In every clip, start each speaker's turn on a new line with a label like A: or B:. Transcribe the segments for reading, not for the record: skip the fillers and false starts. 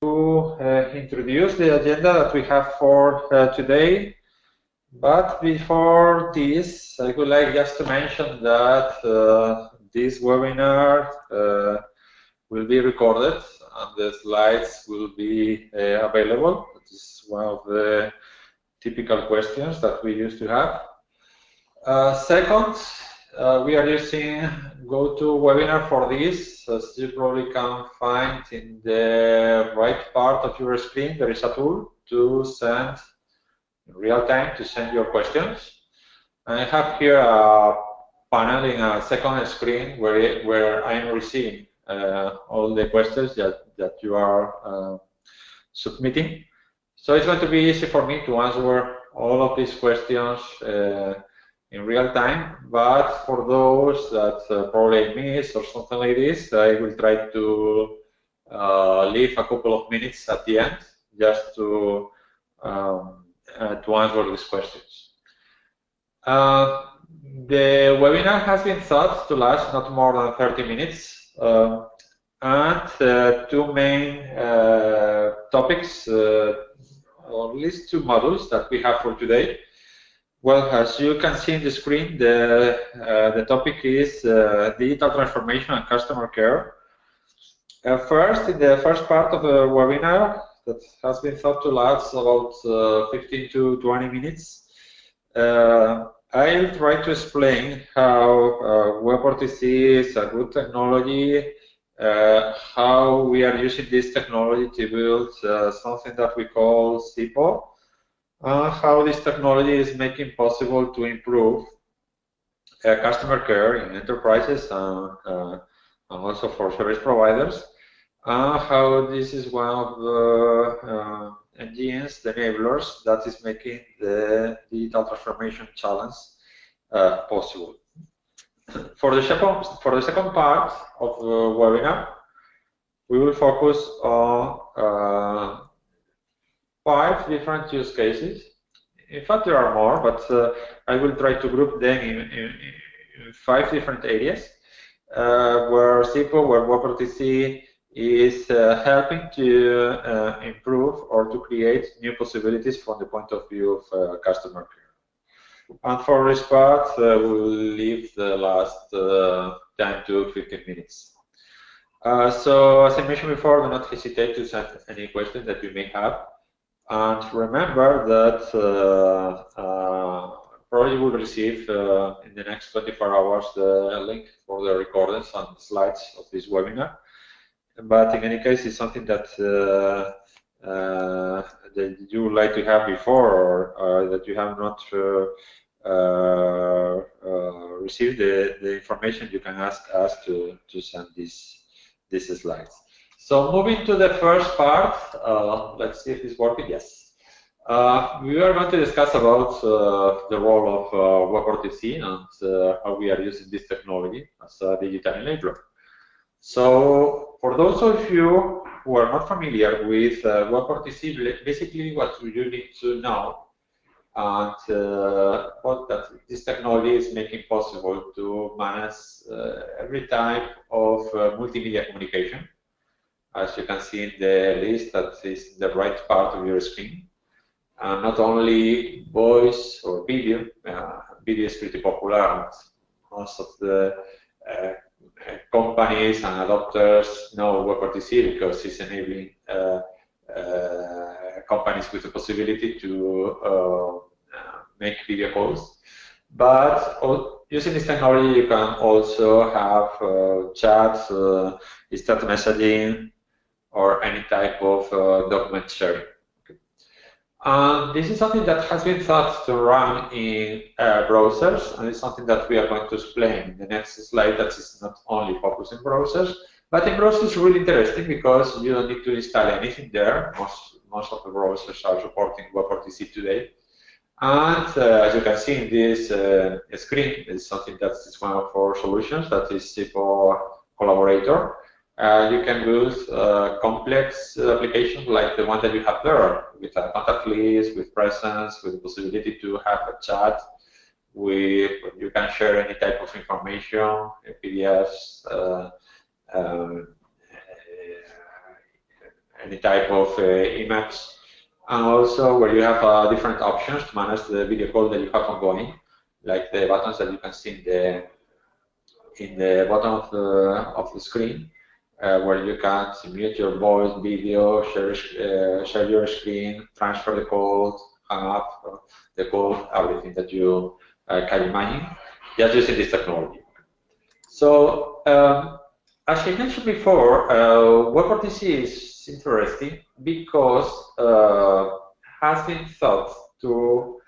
A: Introduce the agenda that we have for today. But before this, I would like just to mention that this webinar will be recorded and the slides will be available. This is one of the typical questions that we used to have. Second, we are using GoToWebinar for this. As you probably can find in the right part of your screen, there is a tool to send in real time to send your questions. I have here a panel in a second screen where I am receiving all the questions that you are submitting. So it's going to be easy for me to answer all of these questions in real time, but for those that probably miss or something like this, I will try to leave a couple of minutes at the end just to answer these questions. The webinar has been thought to last not more than 30 minutes, and two main topics, or at least two modules that we have for today. Well, as you can see in the screen, the topic is digital transformation and customer care. First, in the first part of the webinar, that has been thought to last about 15 to 20 minutes, I'll try to explain how WebRTC is a good technology, how we are using this technology to build something that we call SIPO, how this technology is making possible to improve customer care in enterprises and also for service providers, how this is one of the engines, the enablers, that is making the digital transformation challenge possible. For the second part of the webinar, we will focus on 5 different use cases. In fact, there are more, but I will try to group them in 5 different areas where SIPO, where WebRTC is helping to improve or to create new possibilities from the point of view of customer care. And for this part, we'll leave the last 10 to 15 minutes. So, as I mentioned before, do not hesitate to send any questions that you may have. And remember that probably you will receive in the next 24 hours the link for the recordings and slides of this webinar. But in any case, it's something that that you would like to have before, or that you have not received the information, you can ask us to send these slides. So moving to the first part, let's see if it's working. Yes. We are going to discuss about the role of WebRTC and how we are using this technology as a digital enabler. So for those of you who are not familiar with WebRTC, basically what you need to know and what that this technology is making possible to manage every type of multimedia communication. As you can see in the list that is in the right part of your screen. Not only voice or video, video is pretty popular. Most of the companies and adopters know WebRTC because it's enabling companies with the possibility to make video calls. But using this technology, you can also have chats, instant messaging, or any type of document sharing. And this is something that has been thought to run in browsers, and it's something that we are going to explain in the next slide. That is not only focused in browsers, but in browsers is really interesting because you don't need to install anything there. Most of the browsers are supporting WebRTC today. And as you can see in this screen, it's something that is one of our solutions, that is SIPO Collaborator. You can build complex applications like the one that you have there, with a contact list, with presence, with the possibility to have a chat, with you can share any type of information, PDFs, any type of image, and also where you have different options to manage the video call that you have ongoing, like the buttons that you can see in the bottom of the screen, where you can mute your voice, video, share your screen, transfer the code, hang up the call, everything that you can imagine, just using this technology. So, as I mentioned before, WebRTC is interesting because has been thought to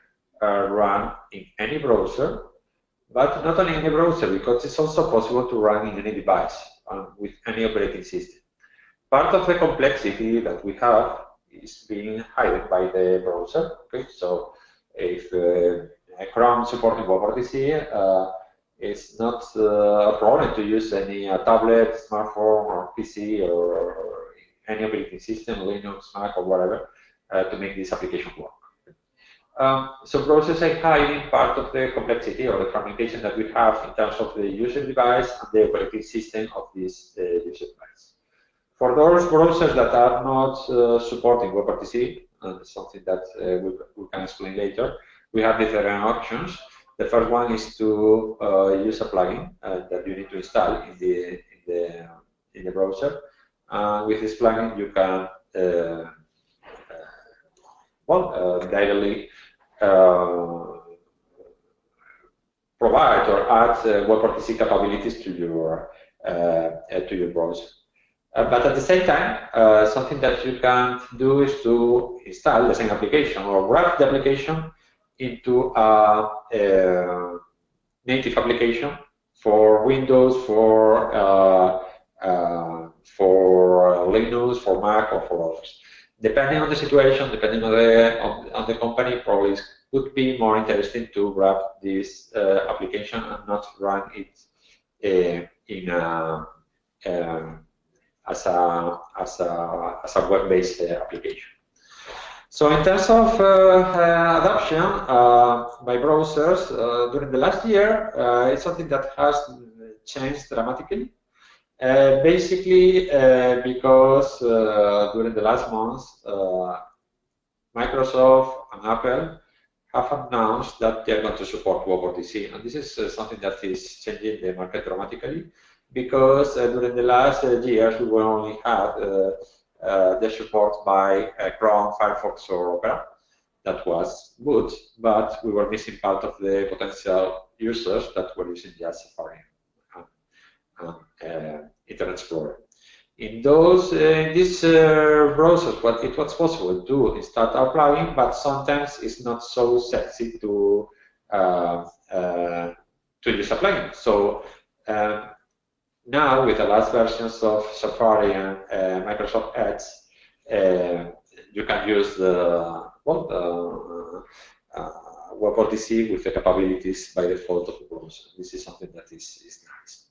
A: run in any browser, but not only in any browser, because it's also possible to run in any device with any operating system. Part of the complexity that we have is being hidden by the browser. Okay, so if Chrome supporting WebRTC, it's not a problem to use any tablet, smartphone, or PC, or any operating system, Linux, Mac, or whatever, to make this application work. So browsers are hiding part of the complexity or the fragmentation that we have in terms of the user device and the operating system of this user device. For those browsers that are not supporting WebRTC, and something that we can explain later, we have different options. The first one is to use a plugin that you need to install in the browser. With this plugin, you can directly provide or add WebRTC capabilities to your browser. But at the same time, something that you can do is to install the same application or wrap the application into a native application for Windows, for Linux, for Mac, or for others. Depending on the situation, depending on the company, probably it would be more interesting to wrap this application and not run it as a web-based application. So in terms of adoption by browsers during the last year, it's something that has changed dramatically. Basically, because during the last months, Microsoft and Apple have announced that they're going to support WebRTC, and this is something that is changing the market dramatically, because during the last years we only had the support by Chrome, Firefox, or Opera. That was good, but we were missing part of the potential users that were using just Safari and Internet Explorer. In these browsers, it was possible to install our plugin, but sometimes it's not so sexy to use a plugin. So now, with the last versions of Safari and Microsoft Edge, you can use the WebRTC with the capabilities by default of the browser. This is something that is nice.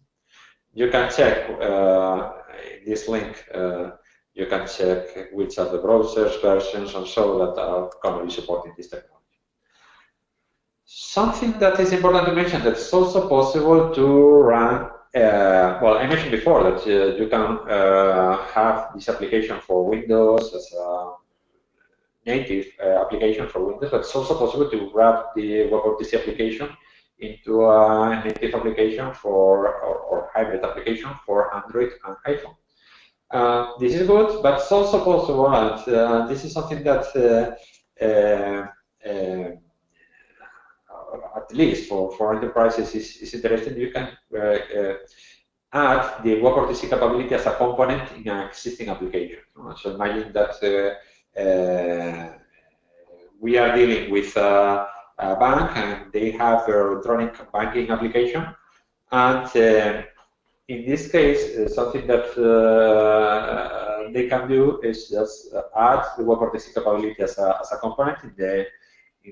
A: You can check in this link. You can check which are the browsers, versions, and so that are currently supporting this technology. Something that is important to mention that it's also possible to run. Well, I mentioned before that you can have this application for Windows as a native application for Windows, but it's also possible to wrap the WebRTC application into a native application or hybrid application for Android and iPhone. This is good, but it's also possible, and this is something that at least for enterprises is interesting. You can add the WebRTC capability as a component in an existing application. So imagine that we are dealing with a bank and they have their electronic banking application, and in this case, something that they can do is just add the WebRTC capability as a component in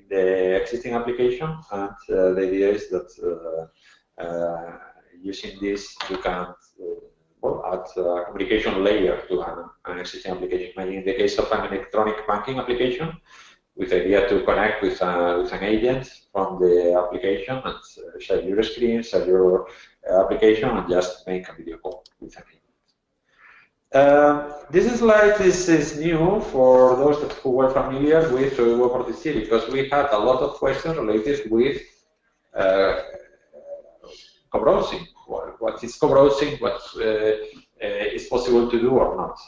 A: the existing application, and the idea is that using this you can add a communication layer to an existing application. Maybe in the case of an electronic banking application, with the idea to connect with an agent from the application and share your screen, share your application, and just make a video call with an agent. This slide is new for those who were familiar with WebRTC, because we had a lot of questions related with co-browsing. What is co-browsing? What is possible to do or not?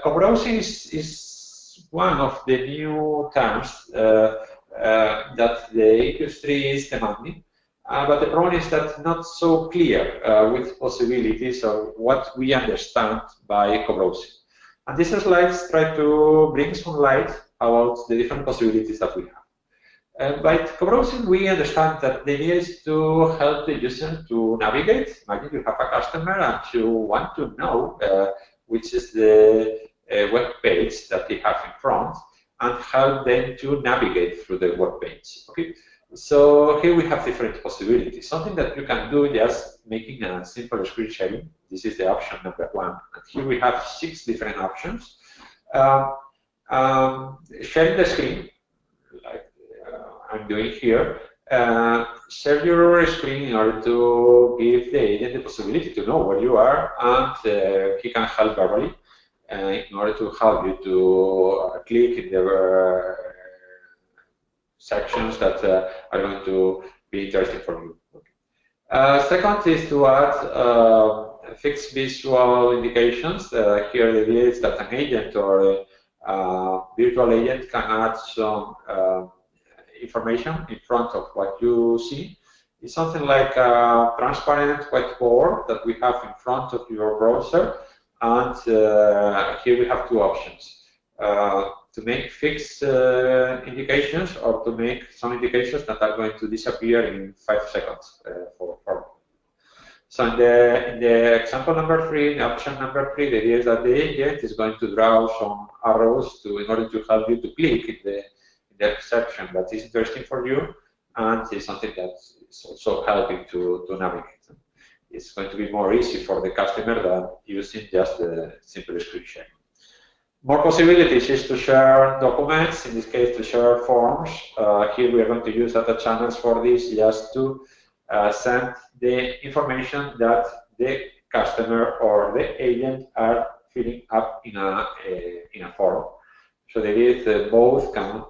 A: Co-browsing is one of the new terms that the industry is demanding. But the problem is that not so clear with possibilities of what we understand by co-browsing. And these slides try to bring some light about the different possibilities that we have. By co-browsing, we understand that the idea is to help the user to navigate. Imagine you have a customer and you want to know which is the web page that they have in front, and help them to navigate through the web page. Okay. So here we have different possibilities. Something that you can do just making a simple screen sharing. This is the option number 1. And here we have 6 different options. Sharing the screen, like I'm doing here. Share your screen in order to give the agent the possibility to know where you are, and he can help verbally in order to help you to click in the sections that are going to be interesting for you. Second is to add fixed visual indications. Here the idea is that an agent or a virtual agent can add some information in front of what you see. It's something like a transparent whiteboard that we have in front of your browser, and here we have 2 options. To make fixed indications, or to make some indications that are going to disappear in 5 seconds. So in the example number 3, in option number 3, the idea is that the agent is going to draw some arrows in order to help you to click in the section that is interesting for you, and is something that is also helping to navigate. It's going to be more easy for the customer than using just the simple screen sharing. More possibilities is to share documents, in this case to share forms. Here we are going to use data channels for this, just to send the information that the customer or the agent are filling up in a form. So that is both can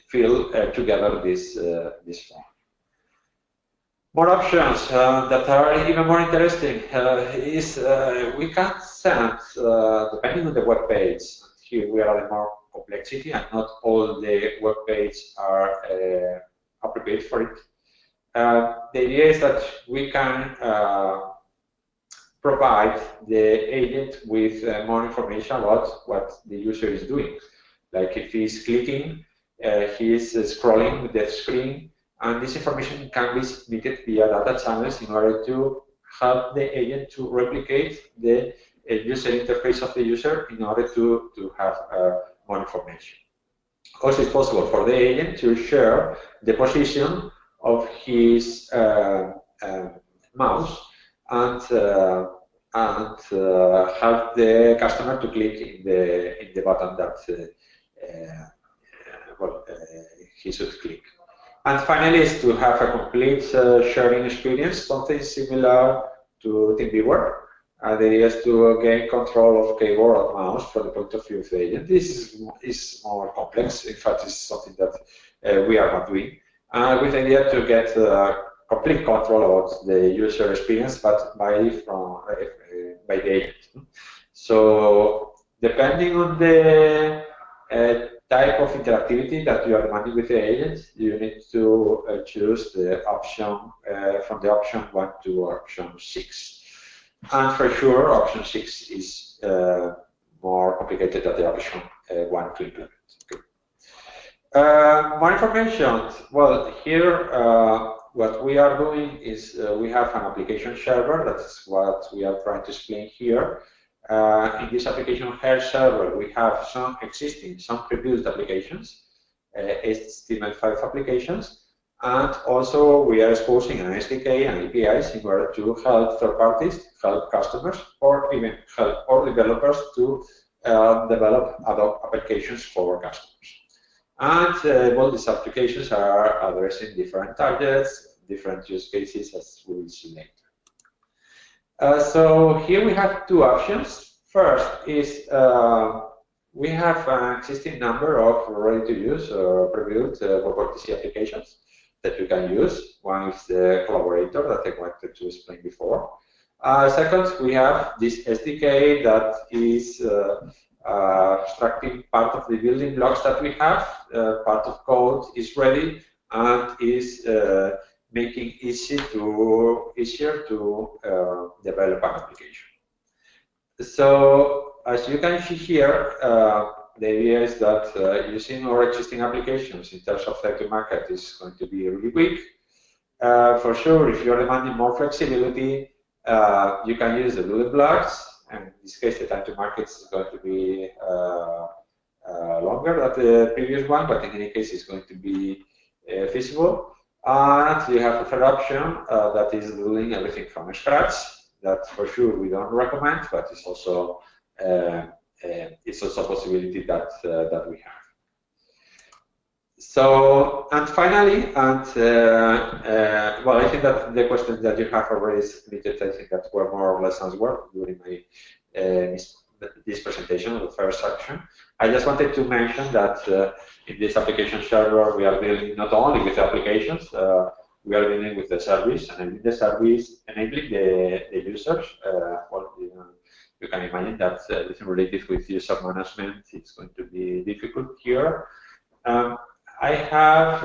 A: fill together this form. More options that are even more interesting is we can send, depending on the web page, here we are at more complexity, and not all the web pages are appropriate for it. The idea is that we can provide the agent with more information about what the user is doing. Like if he's clicking, he's scrolling the screen, and this information can be submitted via data channels in order to help the agent to replicate the user interface of the user in order to have more information. Also, it's possible for the agent to share the position of his mouse and help the customer to click in the button that he should click. And finally, is to have a complete sharing experience, something similar to TeamViewer. The idea is to gain control of keyboard or mouse from the point of view of the agent. This is more complex. In fact, it's something that we are not doing. With the idea to get complete control of the user experience, but by the agent. So, depending on the type of interactivity that you are demanding with the agent, you need to choose the option from the option 1 to option 6. And for sure, option 6 is more complicated than the option 1 to implement. Okay. More information. Well, here what we are doing is we have an application server. That's what we are trying to explain here. In this application server, we have some existing, some produced applications, HTML5 applications, and also we are exposing an SDK and APIs in order to help third parties, help customers, or even help our developers to develop other applications for customers. And well, these applications are addressing different targets, different use cases, as we will see later. So here we have two options. First is we have an existing number of ready-to-use or prebuilt WebRTC applications that you can use. One is the collaborator that I wanted to explain before. Second, we have this SDK that is extracting part of the building blocks that we have. Part of code is ready and is making easier to develop an application. So as you can see here, the idea is that using our existing applications in terms of time to market is going to be really quick. For sure, if you're demanding more flexibility, you can use the building blocks, and in this case, the time to market is going to be longer than the previous one, but in any case, it's going to be feasible. And you have a third option that is doing everything from scratch. That for sure we don't recommend, but it's also a possibility that that we have. So, and finally, and well, I think that the questions that you have already submitted, I think that were more or less answered during my this presentation, the first section. I just wanted to mention that in this application server, we are dealing not only with applications, we are dealing with the service, and in the service, enabling the users. Well, you can imagine that everything related with user management is going to be difficult here. I have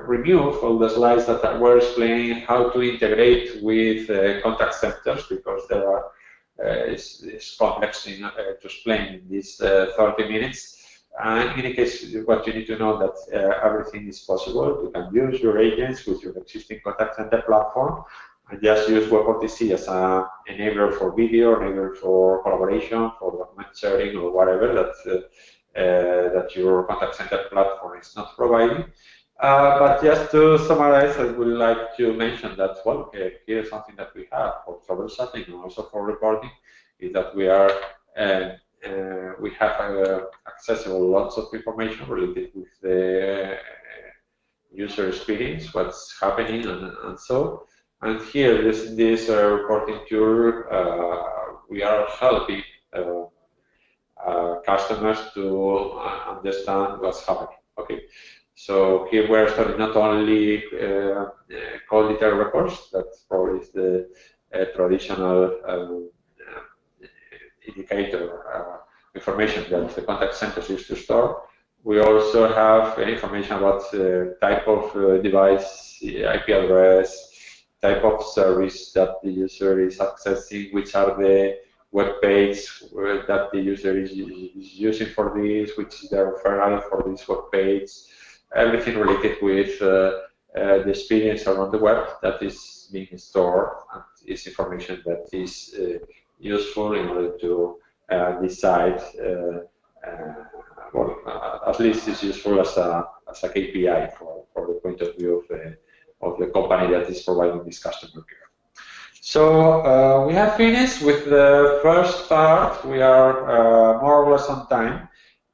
A: removed all the slides that were explaining how to integrate with contact centers, because there are it's complex to explain in these 30 minutes. In any case, what you need to know that everything is possible. You can use your agents with your existing contact center platform and just use WebRTC as an enabler for video, enabler for collaboration, for document sharing, or whatever that your contact center platform is not providing. But just to summarize, I would like to mention that, well, here's something that we have for troubleshooting and also for reporting, is that we are we have accessible lots of information related with the user experience, what's happening, and so. And here, this reporting tool, we are helping customers to understand what's happening. Okay. So here we're studying not only call detail records, that probably is the traditional indicator information that the contact centers used to store. We also have information about type of device, IP address, type of service that the user is accessing, which are the web page that the user is using for this, which is the referral for this web page. Everything related with the experience around the web that is being stored, and is information that is useful in order to decide, well, at least it's useful as a KPI for the point of view of the company that is providing this customer care. So we have finished with the first part. We are more or less on time.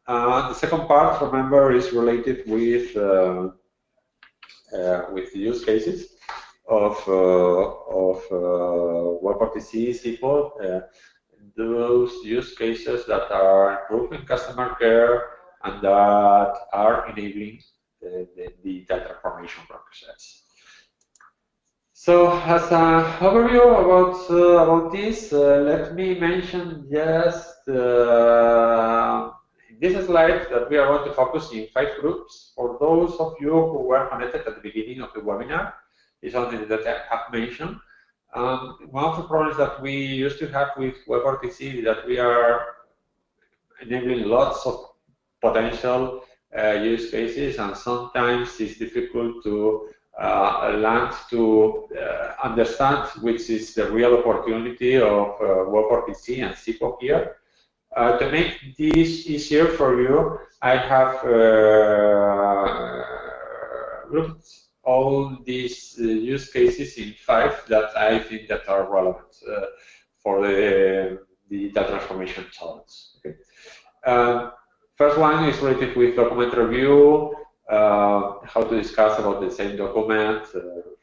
A: The second part, remember, is related with use cases of WebRTC SQL, those use cases that are improving customer care and that are enabling the digital transformation process. So, as an overview about this, let me mention just this slide that we are going to focus in 5 groups. For those of you who were connected at the beginning of the webinar, is something that I have mentioned. One of the problems that we used to have with WebRTC is that we are enabling lots of potential use cases, and sometimes it's difficult to land to understand which is the real opportunity of WebRTC and SQL here. To make this easier for you, I have grouped all these use cases in 5 that I think that are relevant for the data transformation challenge. Okay. First one is related with document review. how to discuss about the same document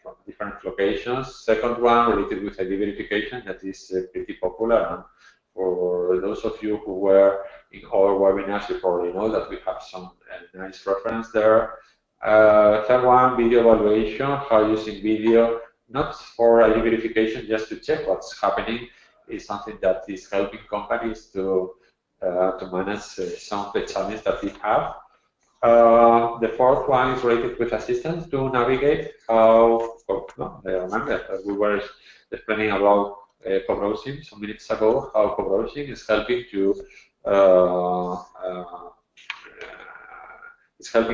A: from different locations. Second one related with ID verification, that is pretty popular. And for those of you who were in our webinars, you probably know that we have some nice reference there. Third one, video evaluation, how using video, not for ID verification, just to check what's happening, is something that is helping companies to manage some of the challenges that we have. The fourth one is related with assistance to navigate how, I remember that we were explaining about co-browsing some minutes ago, how co-browsing is helping to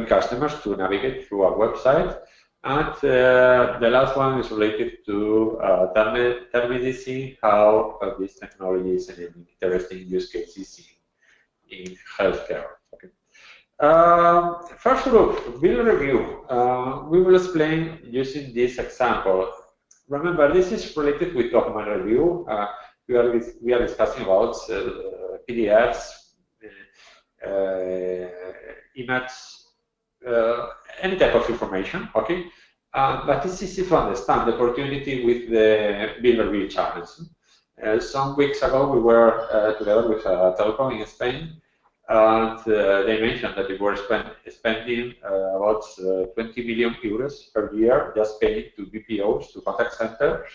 A: customers to navigate through our website. And the last one is related to telemedicine, how this technology is an interesting use cases in healthcare. Okay. First group, bill review. We will explain using this example. Remember, this is related with document review. We are discussing about PDFs, images, any type of information. Okay, but it's easy to understand the opportunity with the bill review challenge. Some weeks ago, we were together with a telco in Spain. And they mentioned that they were spending about 20 million euros per year just paying to BPOs, to contact centers,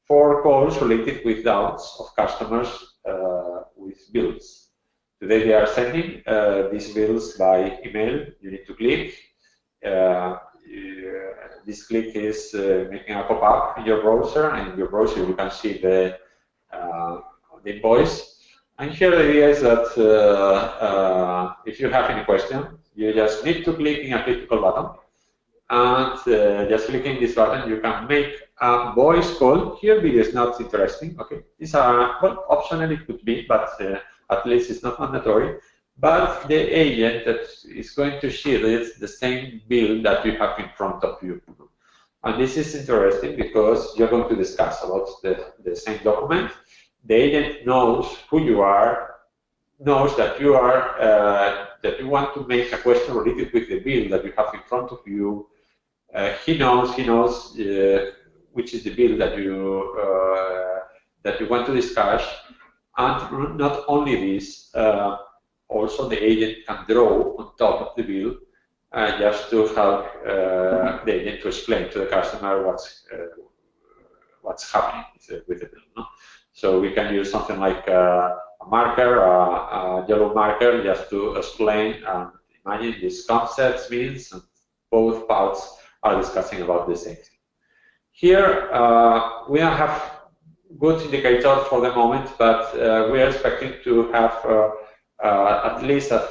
A: for calls related with doubts of customers with bills. Today they are sending these bills by email. You need to click. This click is making a pop-up in your browser, and in your browser you can see the invoice. And here the idea is that if you have any question, you just need to click in a critical button, and just clicking this button, you can make a voice call. Here, video is not interesting. Okay, it's well, optional it could be, but at least it's not mandatory. But the agent that is going to share the same bill that you have in front of you. And this is interesting because you're going to discuss about the same document. The agent knows who you are, knows that you are that you want to make a question related with the bill that you have in front of you. He knows which is the bill that you want to discuss, and not only this, also the agent can draw on top of the bill just to help the agent to explain to the customer what's happening with the bill. No? So we can use something like a marker, a yellow marker, just to explain and imagine these concepts, means, and both parts are discussing about the same thing. Here, we don't have good indicators for the moment, but we are expecting to have at least a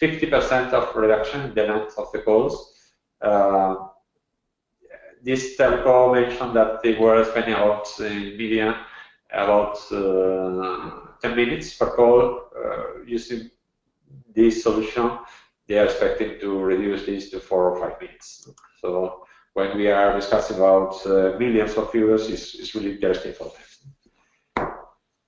A: 50% of reduction in the length of the calls. This telco mentioned that they were spending about media about 10 minutes per call using this solution. They are expecting to reduce this to 4 or 5 minutes. So when we are discussing about millions of euros, it's really interesting for them.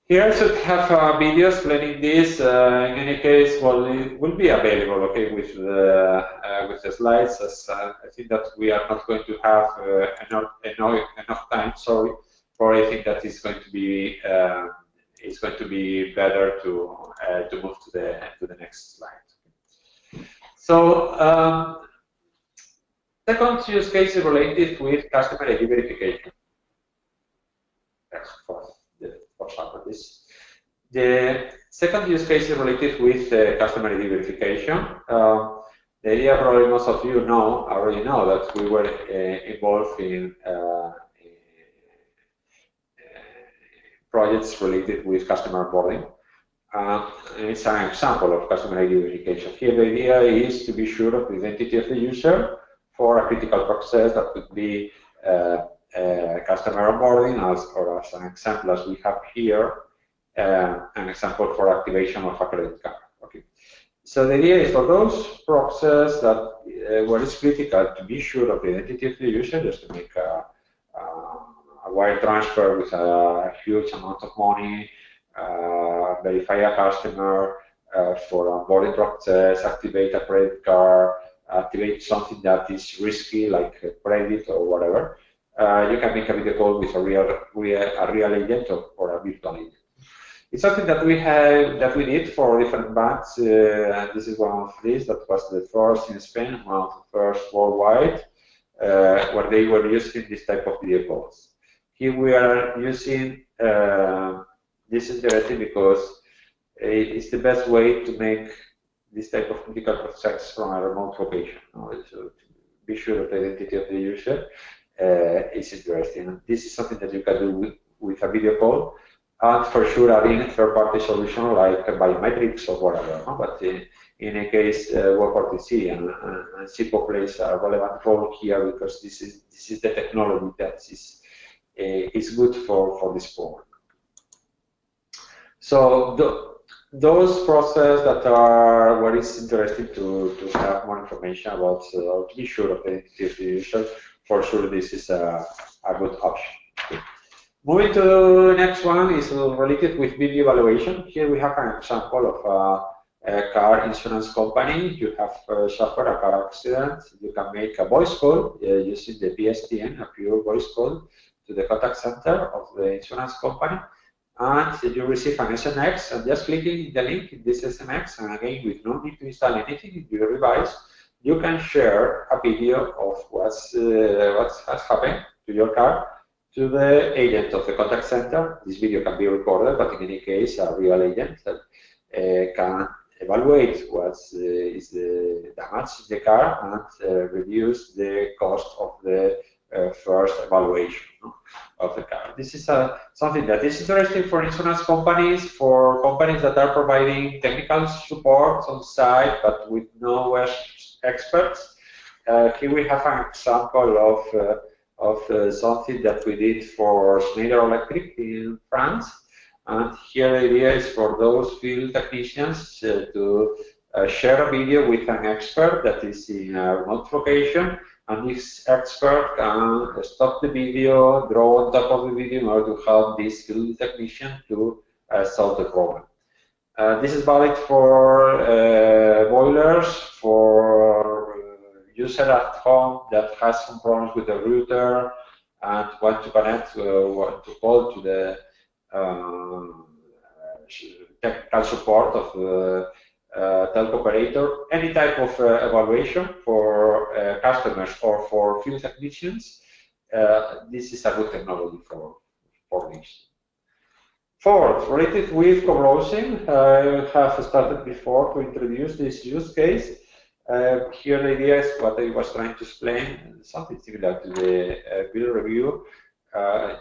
A: Here I should have a video explaining this. In any case, well, it will be available, okay, with the slides. As I think that we are not going to have enough time. Sorry. For I think that is going to be better to move to the next slide. So second use case is related with customer ID verification. For example, this. The second use case is related with customer ID verification. The idea, probably most of you already know that we were involved in projects related with customer onboarding. It's an example of customer ID verification. Here the idea is to be sure of the identity of the user for a critical process that could be customer onboarding, or as an example as we have here, an example for activation of a credit card. Okay. So the idea is for those processes that where it's critical to be sure of the identity of the user, just to make a wire transfer with a huge amount of money, verify a customer for onboarding process, activate a credit card, activate something that is risky, like credit or whatever, you can make a video call with a real agent or a virtual agent. It's something that we did for different banks, and this is one of these that was the first in Spain, one of the first worldwide, where they were using this type of video calls. Here we are using this is interesting because it's the best way to make this type of critical process from a remote location. So to be sure that the identity of the user is interesting. This is something that you can do with a video call, and for sure adding third-party solution like biometrics or whatever. No? But in a case, WebRTC and SIPO plays a relevant role here because this is the technology that is good for this problem. So those processes that are where it's interesting to have more information about, or to be sure of the identity of the user, for sure this is a good option. Okay. Moving to the next one is related with video evaluation. Here we have an example of a car insurance company. You have suffered a car accident. You can make a voice call using the PSTN, a pure voice call, to the contact center of the insurance company. And you receive an SMS, and just clicking the link in this SMS, and again, with no need to install anything in your device, you can share a video of what has happened to your car to the agent of the contact center. This video can be recorded, but in any case, a real agent that can evaluate what is the damage in the car and reduce the cost of the first evaluation of the car. This is something that is interesting for insurance companies, for companies that are providing technical support on site but with no experts. Here we have an example of something that we did for Schneider Electric in France. And here the idea is for those field technicians to share a video with an expert that is in a remote location, and this expert can stop the video, draw on top of the video in order to help this field technician to solve the problem. This is valid for boilers, for user at home that has some problems with the router and want to connect, want to call to the technical support of the telco operator. Any type of evaluation for customers or for field technicians, this is a good technology for this. Fourth, related with co-browsing, I have started before to introduce this use case. Here the idea is what I was trying to explain, something similar to the bill review.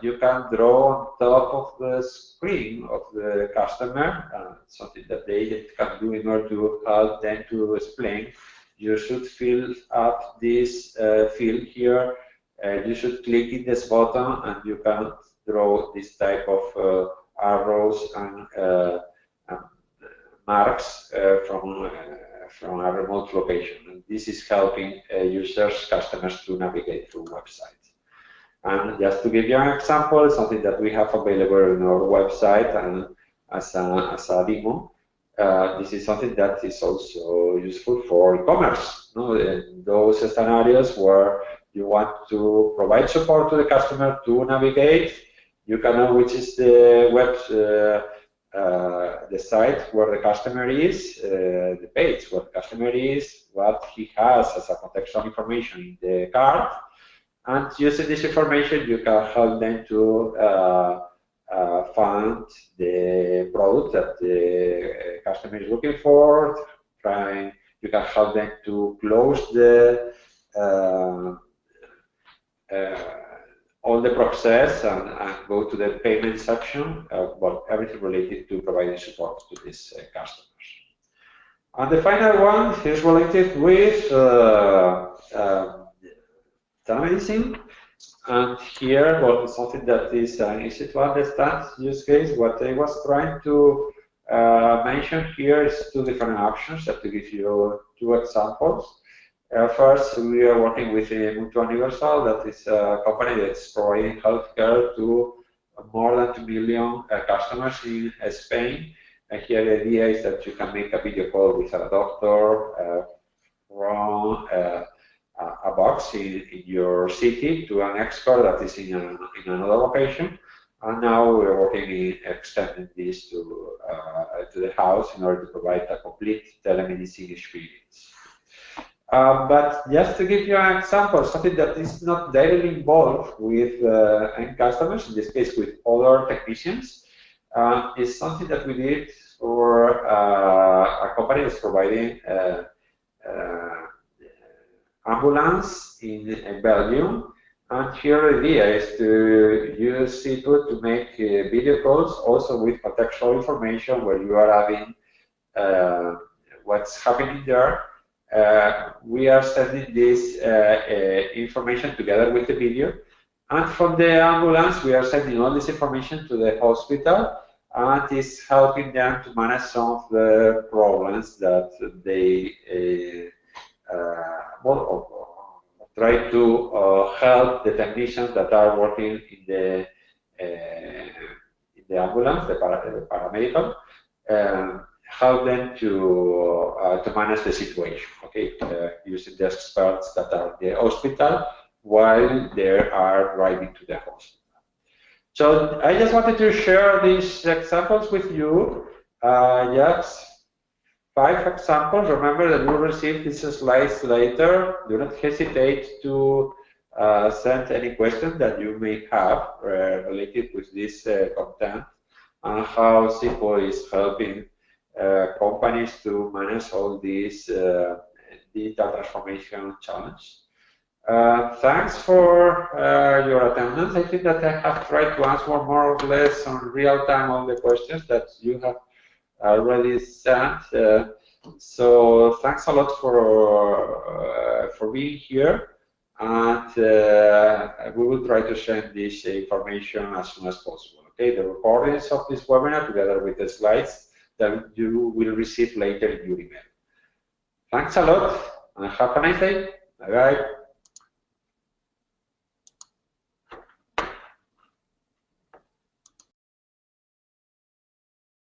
A: You can draw on top of the screen of the customer, something that the agent can do in order to help them to explain. You should fill up this field here. You should click in this button, and you can draw this type of arrows and marks from a remote location. And this is helping users, customers to navigate through websites. And just to give you an example, something that we have available on our website and as a demo, this is something that is also useful for e-commerce. In those scenarios where you want to provide support to the customer to navigate, you can know which is the the site where the customer is, the page where the customer is, what he has as a contextual information in the card. And using this information, you can help them to find the product that the customer is looking for. You can help them to close the all the process and go to the payment section, but everything related to providing support to these customers. And the final one is related with telemedicine, and here, well, something that is easy to understand use case. What I was trying to mention here is two different options. That to give you two examples. First, we are working with Mutua Universal, that is a company that's providing healthcare to more than 2 million customers in Spain. And here the idea is that you can make a video call with a doctor from a box in your city to an expert that is in another location. And now we're working in extending this to the house in order to provide a complete telemedicine experience. But just to give you an example, something that is not directly involved with end customers, in this case with other technicians, is something that we did for a company that's providing ambulance in Belgium. And here the idea is to use Seafood to make video calls also with contextual information where you are having what's happening there. We are sending this information together with the video. And from the ambulance, we are sending all this information to the hospital, and it's helping them to manage some of the problems that they try to help the technicians that are working in the ambulance, the paramedical, help them to manage the situation, okay, using the experts that are in the hospital while they are driving to the hospital. So I just wanted to share these examples with you. Just 5 examples. Remember that you will receive these slides later. Do not hesitate to send any questions that you may have related with this content and how SIPO is helping companies to manage all these digital transformation challenge. Thanks for your attendance. I think that I have tried to answer more or less on real time all the questions that you have already sent. So thanks a lot for being here, and we will try to send this information as soon as possible. Okay, the recordings of this webinar together with the slides that you will receive later in your email. Thanks a lot, and have a nice day. Bye bye.